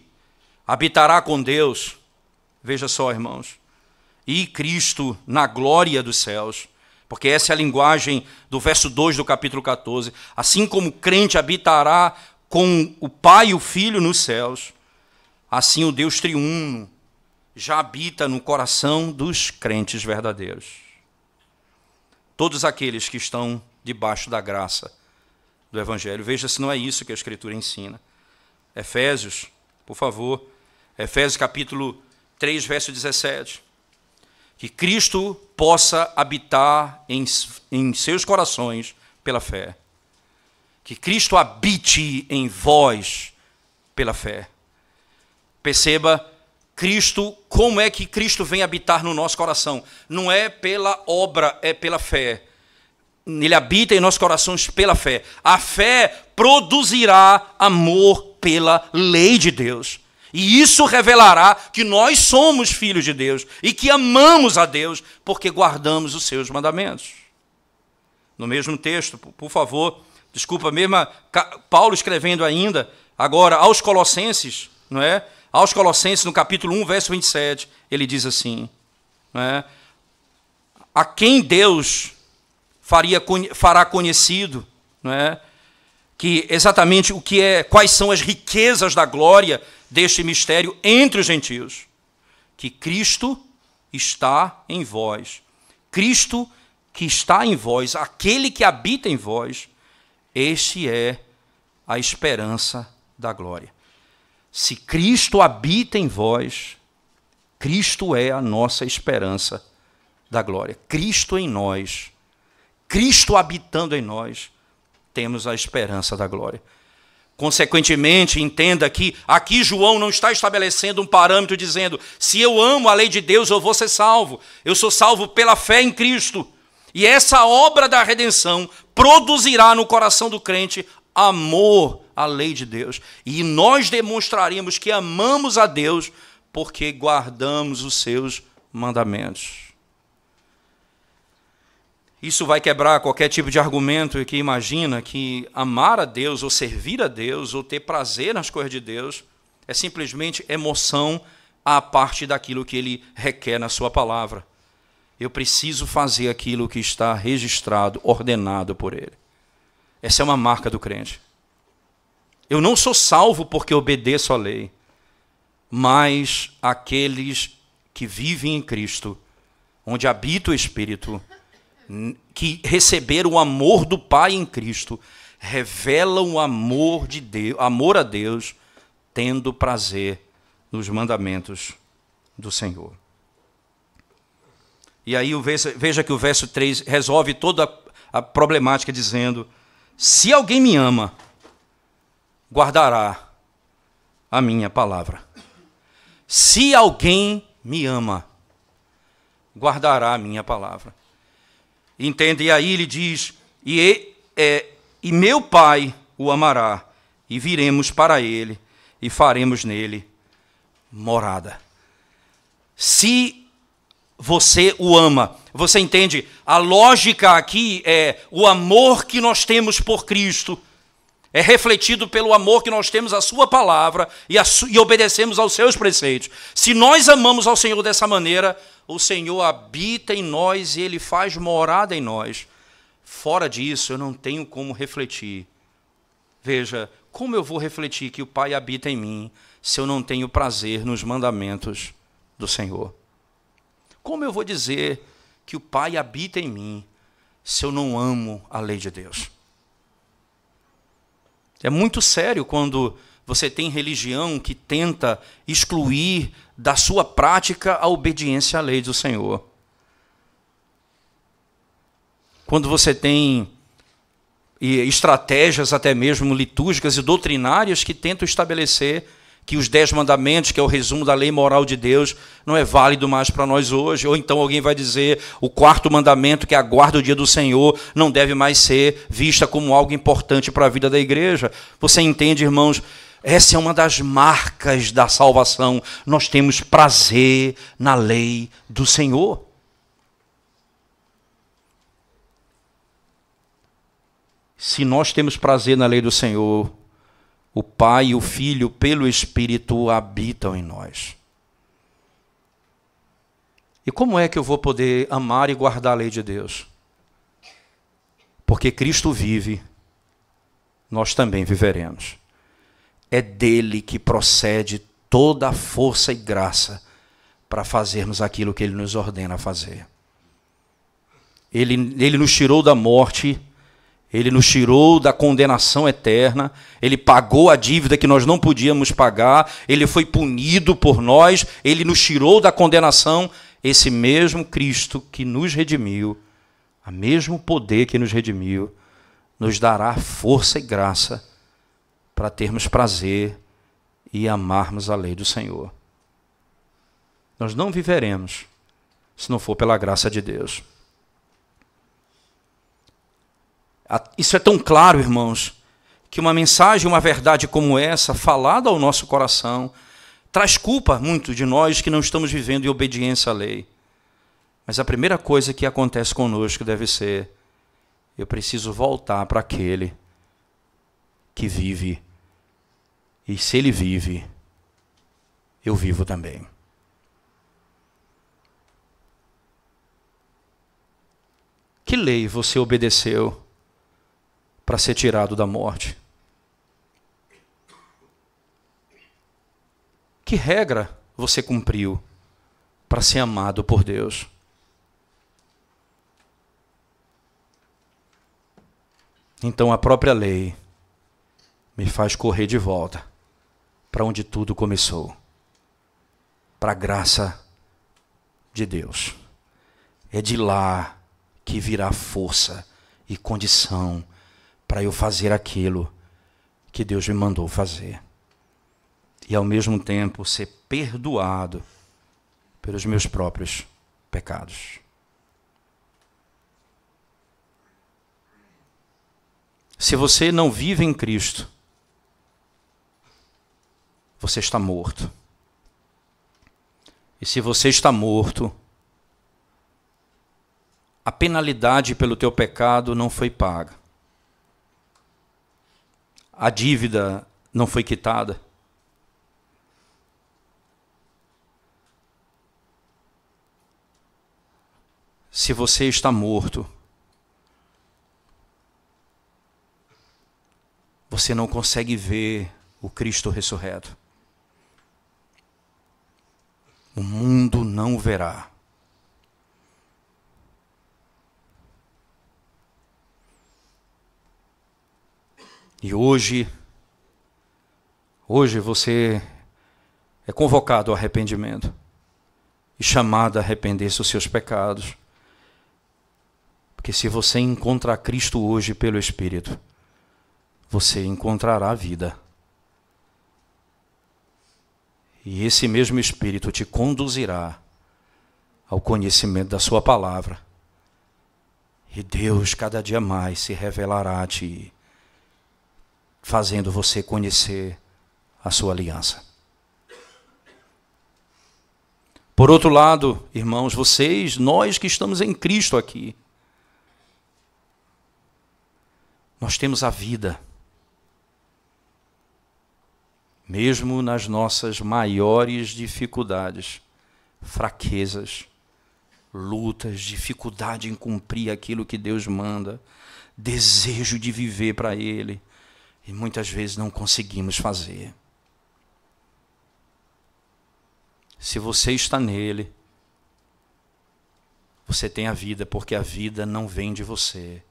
habitará com Deus, veja só, irmãos, e Cristo na glória dos céus, porque essa é a linguagem do verso 2 do capítulo 14, assim como o crente habitará com o Pai e o Filho nos céus, assim o Deus triuno já habita no coração dos crentes verdadeiros. Todos aqueles que estão debaixo da graça do Evangelho. Veja se não é isso que a Escritura ensina. Efésios, por favor. Efésios capítulo 3, verso 17. Que Cristo possa habitar em seus corações pela fé. Que Cristo habite em vós pela fé. Perceba, Cristo, como é que Cristo vem habitar no nosso coração? Não é pela obra, é pela fé. Ele habita em nossos corações pela fé. A fé produzirá amor pela lei de Deus. E isso revelará que nós somos filhos de Deus e que amamos a Deus porque guardamos os seus mandamentos. No mesmo texto, por favor, desculpa, Paulo escrevendo ainda, agora aos Colossenses, não é? Aos Colossenses, no capítulo 1, verso 27, ele diz assim, não é? A quem Deus fará conhecido, não é? Que exatamente quais são as riquezas da glória deste mistério entre os gentios, que Cristo está em vós. Cristo que está em vós, aquele que habita em vós, este é a esperança da glória. Se Cristo habita em vós, Cristo é a nossa esperança da glória. Cristo em nós, Cristo habitando em nós, temos a esperança da glória. Consequentemente, entenda que aqui João não está estabelecendo um parâmetro dizendo: se eu amo a lei de Deus, eu vou ser salvo. Eu sou salvo pela fé em Cristo. E essa obra da redenção produzirá no coração do crente amor à lei de Deus. E nós demonstraremos que amamos a Deus porque guardamos os seus mandamentos. Isso vai quebrar qualquer tipo de argumento que imagina que amar a Deus, ou servir a Deus, ou ter prazer nas coisas de Deus, é simplesmente emoção à parte daquilo que Ele requer na sua palavra. Eu preciso fazer aquilo que está registrado, ordenado por Ele. Essa é uma marca do crente. Eu não sou salvo porque obedeço à lei, mas aqueles que vivem em Cristo, onde habita o Espírito, que receberam o amor do Pai em Cristo, revelam o amor de Deus, amor a Deus, tendo prazer nos mandamentos do Senhor. E aí veja que o verso 3 resolve toda a problemática dizendo: se alguém me ama, guardará a minha palavra. Se alguém me ama, guardará a minha palavra. Entende? E aí ele diz: e meu Pai o amará, e viremos para ele, e faremos nele morada. Se você o ama, você entende? A lógica aqui é o amor que nós temos por Cristo, é refletido pelo amor que nós temos à sua palavra e obedecemos aos seus preceitos. Se nós amamos ao Senhor dessa maneira, o Senhor habita em nós e Ele faz morada em nós. Fora disso, eu não tenho como refletir. Veja, como eu vou refletir que o Pai habita em mim se eu não tenho prazer nos mandamentos do Senhor? Como eu vou dizer que o Pai habita em mim se eu não amo a lei de Deus? É muito sério quando você tem religião que tenta excluir da sua prática a obediência à lei do Senhor. Quando você tem estratégias até mesmo litúrgicas e doutrinárias que tentam estabelecer que os 10 mandamentos, que é o resumo da lei moral de Deus, não é válido mais para nós hoje. Ou então alguém vai dizer o 4º mandamento, que é aguarda o dia do Senhor, não deve mais ser vista como algo importante para a vida da igreja. Você entende, irmãos? Essa é uma das marcas da salvação. Nós temos prazer na lei do Senhor. Se nós temos prazer na lei do Senhor, o Pai e o Filho, pelo Espírito, habitam em nós. E como é que eu vou poder amar e guardar a lei de Deus? Porque Cristo vive, nós também viveremos. É dele que procede toda a força e graça para fazermos aquilo que Ele nos ordena fazer. Ele nos tirou da morte, Ele nos tirou da condenação eterna, Ele pagou a dívida que nós não podíamos pagar, Ele foi punido por nós, Ele nos tirou da condenação. Esse mesmo Cristo que nos redimiu, o mesmo poder que nos redimiu, nos dará força e graça para termos prazer e amarmos a lei do Senhor. Nós não viveremos se não for pela graça de Deus. Isso é tão claro, irmãos, que uma mensagem, uma verdade como essa, falada ao nosso coração, traz culpa muito de nós que não estamos vivendo em obediência à lei. Mas a primeira coisa que acontece conosco deve ser: eu preciso voltar para aquele que vive. E se Ele vive, eu vivo também. Que lei você obedeceu para ser tirado da morte? Que regra você cumpriu para ser amado por Deus. Então a própria lei me faz correr de volta para onde tudo começou, para a graça de Deus. É de lá que virá força e condição para eu fazer aquilo que Deus me mandou fazer. E ao mesmo tempo ser perdoado pelos meus próprios pecados. Se você não vive em Cristo, você está morto. E se você está morto, a penalidade pelo teu pecado não foi paga. A dívida não foi quitada. Se você está morto, você não consegue ver o Cristo ressurreto. O mundo não verá. E hoje você é convocado ao arrependimento e chamado a arrepender-se dos seus pecados. Porque se você encontrar Cristo hoje pelo Espírito, você encontrará a vida. E esse mesmo Espírito te conduzirá ao conhecimento da sua palavra. E Deus cada dia mais se revelará a ti, fazendo você conhecer a sua aliança. Por outro lado, irmãos, nós que estamos em Cristo aqui, nós temos a vida. Mesmo nas nossas maiores dificuldades, fraquezas, lutas, dificuldade em cumprir aquilo que Deus manda, desejo de viver para Ele, e muitas vezes não conseguimos fazer. Se você está nele, você tem a vida, porque a vida não vem de você,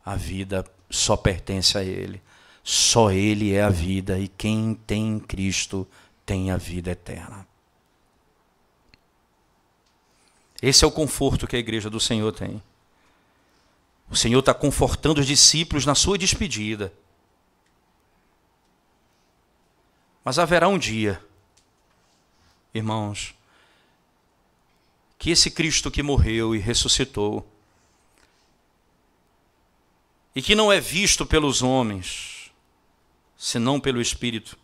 a vida só pertence a Ele. Só Ele é a vida, e quem tem Cristo tem a vida eterna. Esse é o conforto que a igreja do Senhor tem. O Senhor está confortando os discípulos na sua despedida. Mas haverá um dia, irmãos, que esse Cristo que morreu e ressuscitou, e que não é visto pelos homens, senão pelo Espírito.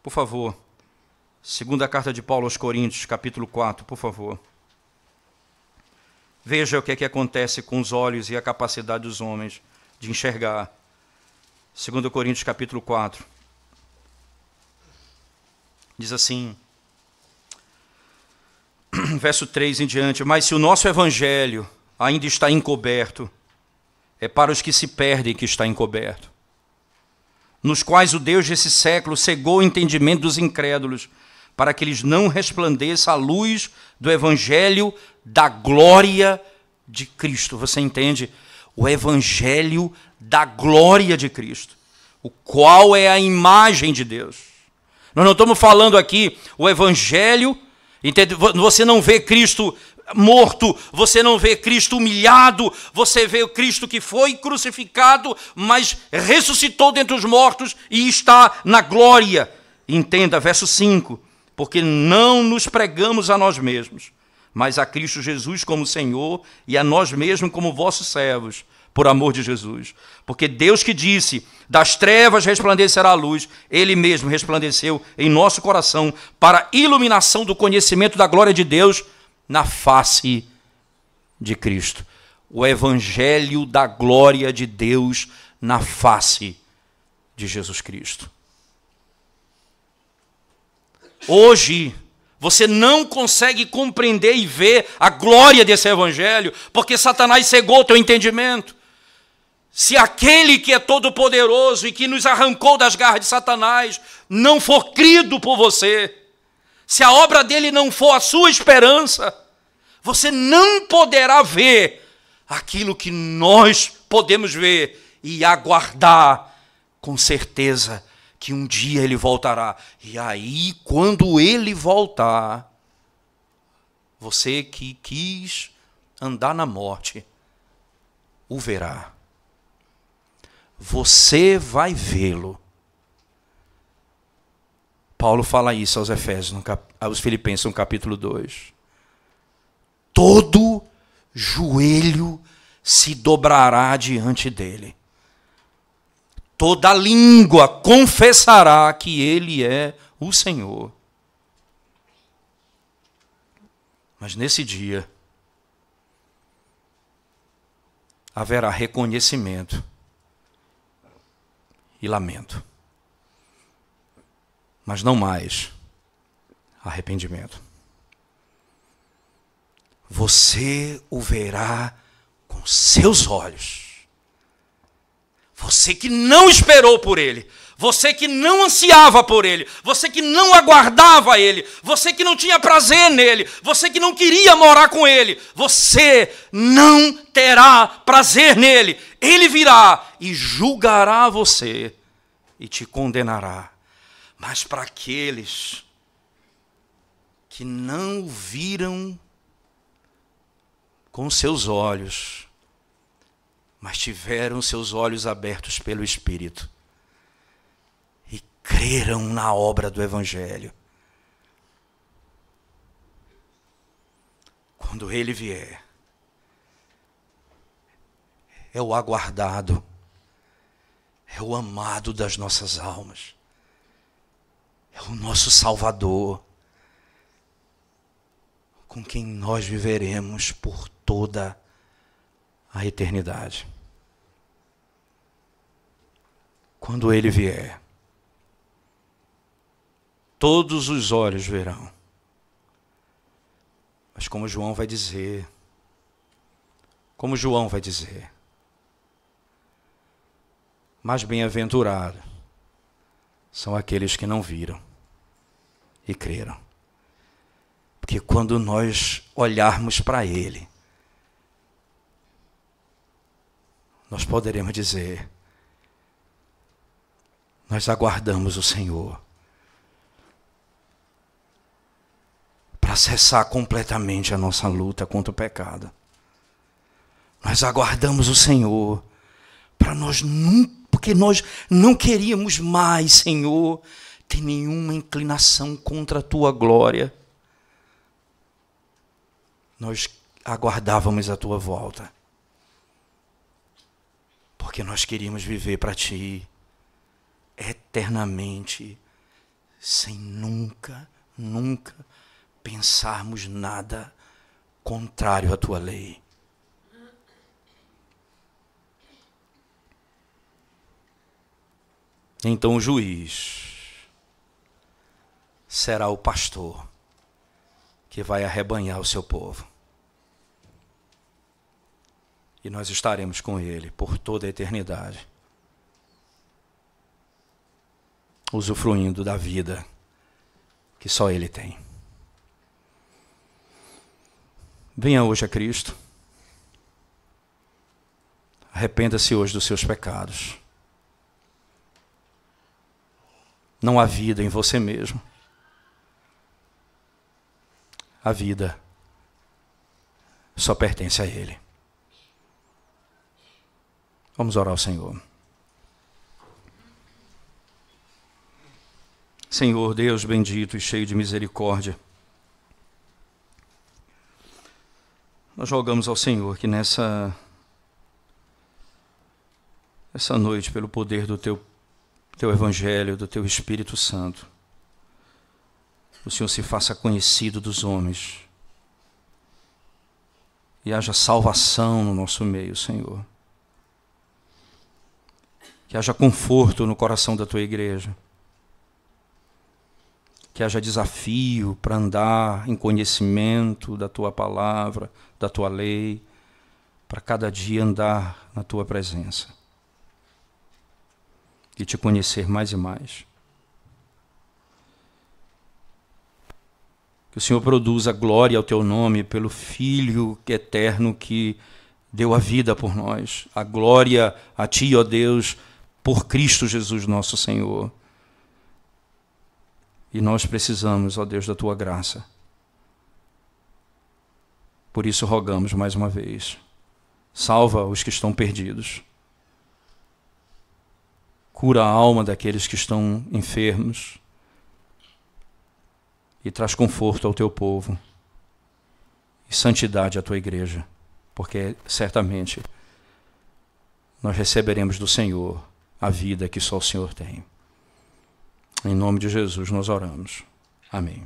Por favor, segunda carta de Paulo aos Coríntios, capítulo 4, por favor. Veja o que é que acontece com os olhos e a capacidade dos homens de enxergar. 2 Coríntios, capítulo 4. Diz assim, verso 3 em diante: mas se o nosso evangelho ainda está encoberto, é para os que se perdem que está encoberto, nos quais o Deus desse século cegou o entendimento dos incrédulos, para que eles não resplandeça a luz do evangelho da glória de Cristo. Você entende? O evangelho da glória de Cristo, o qual é a imagem de Deus. Nós não estamos falando aqui o evangelho, entende? Você não vê Cristo morto, você não vê Cristo humilhado, você vê o Cristo que foi crucificado, mas ressuscitou dentre os mortos e está na glória. Entenda, verso 5, porque não nos pregamos a nós mesmos, mas a Cristo Jesus como Senhor e a nós mesmos como vossos servos, por amor de Jesus. Porque Deus que disse, das trevas resplandecerá a luz, Ele mesmo resplandeceu em nosso coração para a iluminação do conhecimento da glória de Deus na face de Cristo. O evangelho da glória de Deus na face de Jesus Cristo. Hoje, você não consegue compreender e ver a glória desse evangelho, porque Satanás cegou o teu entendimento. Se aquele que é todo poderoso e que nos arrancou das garras de Satanás não for crido por você, se a obra dele não for a sua esperança, você não poderá ver aquilo que nós podemos ver e aguardar com certeza que um dia ele voltará. E aí, quando ele voltar, você que quis andar na morte, o verá. Você vai vê-lo. Paulo fala isso aos Efésios, aos Filipenses, no capítulo 2. Todo joelho se dobrará diante dele. Toda língua confessará que ele é o Senhor. Mas nesse dia, haverá reconhecimento e lamento. Mas não mais arrependimento. Você o verá com seus olhos. Você que não esperou por ele, você que não ansiava por ele, você que não aguardava ele, você que não tinha prazer nele, você que não queria morar com ele, você não terá prazer nele. Ele virá e julgará você e te condenará. Mas para aqueles que não o viram com seus olhos, mas tiveram seus olhos abertos pelo Espírito e creram na obra do Evangelho, quando ele vier, é o aguardado, é o amado das nossas almas, é o nosso Salvador, com quem nós viveremos por toda a eternidade. Quando ele vier, todos os olhos verão. Mas como João vai dizer, mais bem-aventurado são aqueles que não viram e creram. Porque quando nós olharmos para ele, nós poderemos dizer: nós aguardamos o Senhor para cessar completamente a nossa luta contra o pecado. Nós aguardamos o Senhor para porque nós não queríamos mais, Senhor, ter nenhuma inclinação contra a tua glória. Nós aguardávamos a tua volta, porque nós queríamos viver para ti eternamente, sem nunca pensarmos nada contrário à tua lei. Então o juiz será o pastor que vai arrebanhar o seu povo. E nós estaremos com ele por toda a eternidade, usufruindo da vida que só ele tem. Venha hoje a Cristo. Arrependa-se hoje dos seus pecados. Não há vida em você mesmo. A vida só pertence a Ele. Vamos orar ao Senhor. Senhor Deus bendito e cheio de misericórdia, nós rogamos ao Senhor que nessa noite, pelo poder do Teu Evangelho, do Teu Espírito Santo, o Senhor se faça conhecido dos homens e haja salvação no nosso meio, Senhor. Que haja conforto no coração da Tua igreja. Que haja desafio para andar em conhecimento da Tua palavra, da Tua lei, para cada dia andar na Tua presença e Te conhecer mais e mais. Que o Senhor produza glória ao teu nome pelo Filho eterno que deu a vida por nós. A glória a ti, ó Deus, por Cristo Jesus nosso Senhor. E nós precisamos, ó Deus, da tua graça. Por isso rogamos mais uma vez. Salva os que estão perdidos. Cura a alma daqueles que estão enfermos. E traz conforto ao teu povo. E santidade à tua igreja. Porque certamente nós receberemos do Senhor a vida que só o Senhor tem. Em nome de Jesus nós oramos. Amém.